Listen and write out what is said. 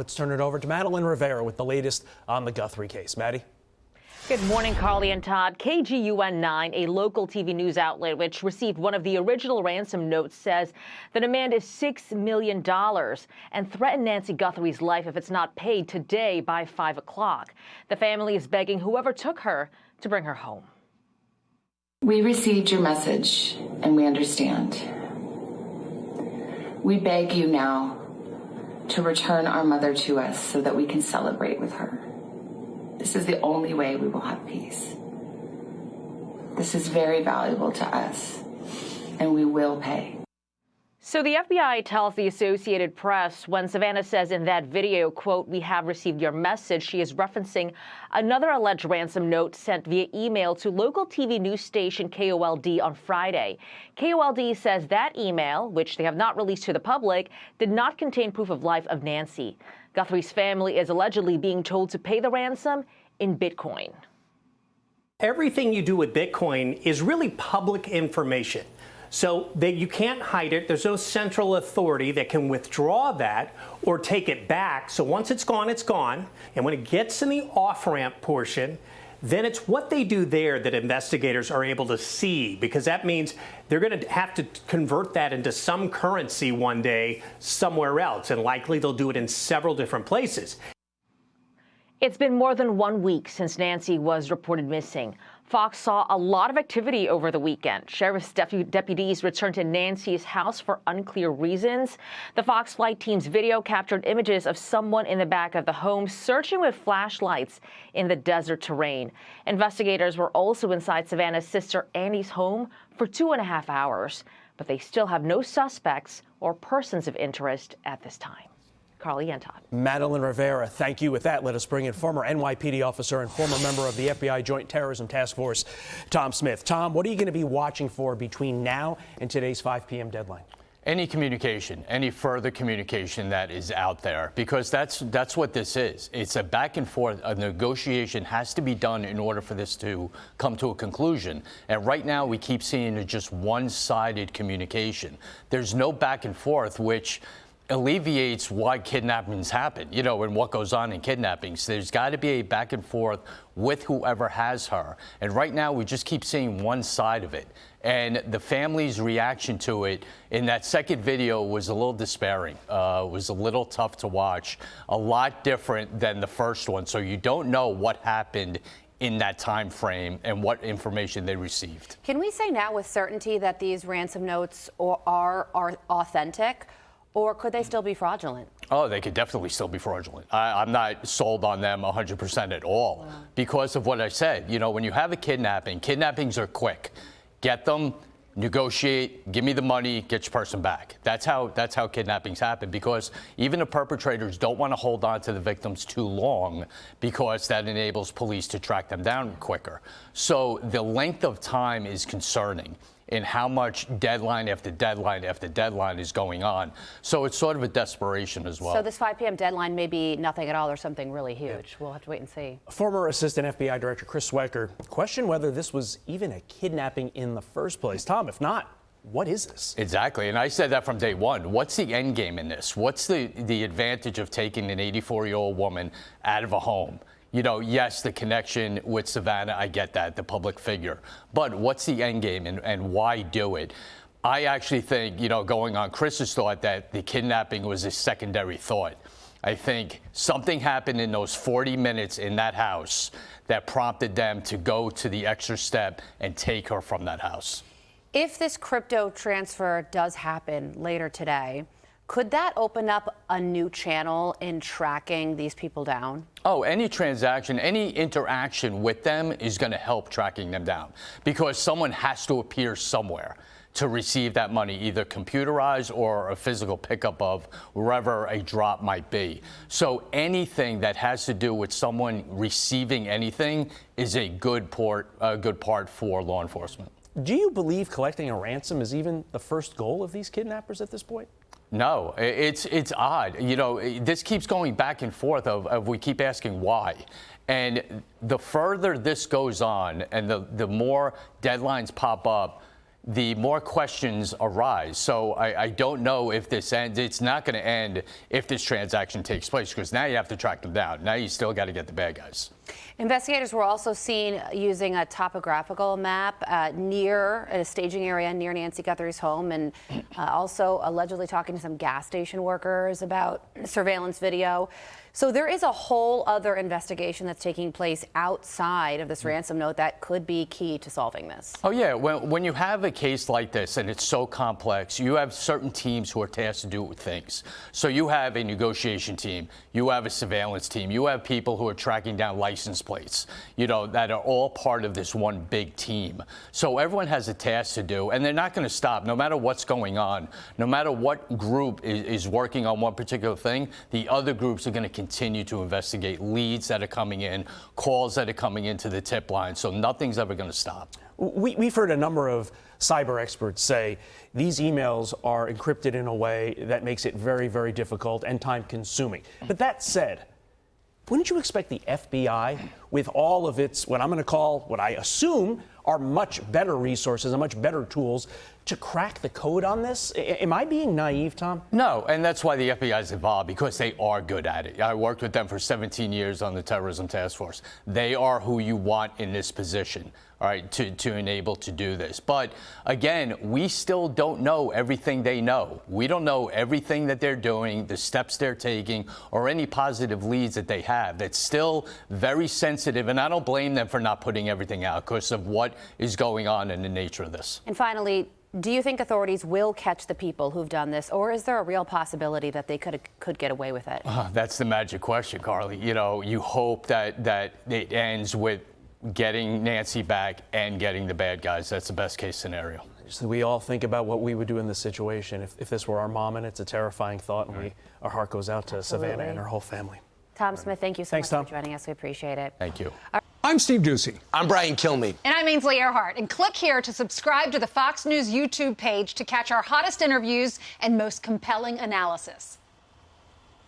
Let's turn it over to Madeleine Rivera with the latest on the Guthrie case. Maddie? Good morning, Carly and Todd. KGUN 9, a local TV news outlet which received one of the original ransom notes, says the demand is $6 million and threatened Nancy Guthrie's life if it's not paid today by 5 o'clock. The family is begging whoever took her to bring her home. We received your message and we understand. We beg you now to return our mother to us so that we can celebrate with her. This is the only way we will have peace. This is very valuable to us, and we will pay. So the FBI tells the Associated Press when Savannah says in that video, quote, "We have received your message," she is referencing another alleged ransom note sent via email to local TV news station KOLD on Friday. KOLD says that email, which they have not released to the public, did not contain proof of life of Nancy. Guthrie's family is allegedly being told to pay the ransom in Bitcoin. Everything you do with Bitcoin is really public information. So that you can't hide it. There's no central authority that can withdraw that or take it back. So once it's gone, it's gone. And when it gets in the off-ramp portion, then it's what they do there that investigators are able to see, because that means they're going to have to convert that into some currency one day somewhere else, and likely they'll do it in several different places. It's been more than 1 week since Nancy was reported missing. Fox saw a lot of activity over the weekend. Sheriff's deputies returned to Nancy's house for unclear reasons. The Fox flight team's video captured images of someone in the back of the home searching with flashlights in the desert terrain. Investigators were also inside Savannah's sister Annie's home for 2.5 hours, but they still have no suspects or persons of interest at this time. Carly and Todd. Madeleine Rivera, thank you. With that, let us bring in former NYPD officer and former member of the FBI Joint Terrorism Task Force, Tom Smith. Tom, what are you going to be watching for between now and today's 5 p.m. deadline? Any communication, any further communication that is out there, because that's what this is. It's a back and forth. A negotiation has to be done in order for this to come to a conclusion. And right now we keep seeing just one-sided communication. There's no back and forth, which alleviates why kidnappings happen, and what goes on in kidnappings. There's got to be a back and forth with whoever has her. And right now we just keep seeing one side of it. And the family's reaction to it in that second video was a little despairing. Was a little tough to watch, a lot different than the first one. So you don't know what happened in that time frame and what information they received. Can we say now with certainty that these ransom notes are authentic? Or could they still be fraudulent? Oh, they could definitely still be fraudulent. I'm not sold on them 100% at all because of what I said. When you have a kidnapping, kidnappings are quick. Get them, negotiate, give me the money, get your person back. That's how kidnappings happen, because even the perpetrators don't want to hold on to the victims too long, because that enables police to track them down quicker. So the length of time is concerning in how much deadline after deadline after deadline is going on. So it's sort of a desperation as well. So this 5 p.m. deadline may be nothing at all or something really huge. Yeah. We'll have to wait and see. Former Assistant FBI Director Chris Swecker questioned whether this was even a kidnapping in the first place. Tom, if not, what is this? Exactly, and I said that from day one. What's the end game in this? What's the advantage of taking an 84-year-old woman out of a home? Yes, the connection with Savannah, I get that, the public figure. But what's the end game and why do it? I actually think, going on Chris's thought, that the kidnapping was a secondary thought. I think something happened in those 40 minutes in that house that prompted them to go to the extra step and take her from that house. If this crypto transfer does happen later today, could that open up a new channel in tracking these people down? Oh, any transaction, any interaction with them is going to help tracking them down, because someone has to appear somewhere to receive that money, either computerized or a physical pickup of wherever a drop might be. So anything that has to do with someone receiving anything is a good part for law enforcement. Do you believe collecting a ransom is even the first goal of these kidnappers at this point? No, it's odd. This keeps going back and forth of we keep asking why. And the further this goes on and the more deadlines pop up, the more questions arise. So I don't know if this ends. It's not going to end if this transaction takes place, because now you have to track them down. Now you still got to get the bad guys. Investigators were also seen using a topographical map near a staging area near Nancy Guthrie's home, and also allegedly talking to some gas station workers about surveillance video. So there is a whole other investigation that's taking place outside of this ransom note that could be key to solving this. Oh, yeah. When you have a case like this and it's so complex, you have certain teams who are tasked to do things. So you have a negotiation team, you have a surveillance team, you have people who are tracking down license plates, that are all part of this one big team. So everyone has a task to do, and they're not going to stop no matter what's going on. No matter what group is working on one particular thing, the other groups are going to continue to investigate leads that are coming in, calls that are coming into the tip line. So nothing's ever going to stop. We've heard a number of cyber experts say these emails are encrypted in a way that makes it very, very difficult and time-consuming. But that said, wouldn't you expect the FBI, with all of its, what I'm going to call, what I assume are much better resources and much better tools, to crack the code on this? Am I being naive, Tom? No, and that's why the FBI is involved, because they are good at it. I worked with them for 17 years on the terrorism task force. They are who you want in this position, all right, to enable to do this. But again, we still don't know everything they know. We don't know everything that they're doing, the steps they're taking, or any positive leads that they have. That's still very sensitive, and I don't blame them for not putting everything out because of what is going on in the nature of this. And finally, do you think authorities will catch the people who've done this, or is there a real possibility that they could get away with it? That's the magic question, Carly. You hope that it ends with getting Nancy back and getting the bad guys. That's the best case scenario. So we all think about what we would do in this situation if this were our mom, and it's a terrifying thought, and our heart goes out to Savannah and her whole family. Tom Smith, thank you so much Tom. for joining us. We appreciate it. Thank you. I'm Steve Ducey. I'm Brian Kilmeade. And I'm Ainsley Earhart. And click here to subscribe to the Fox News YouTube page to catch our hottest interviews and most compelling analysis.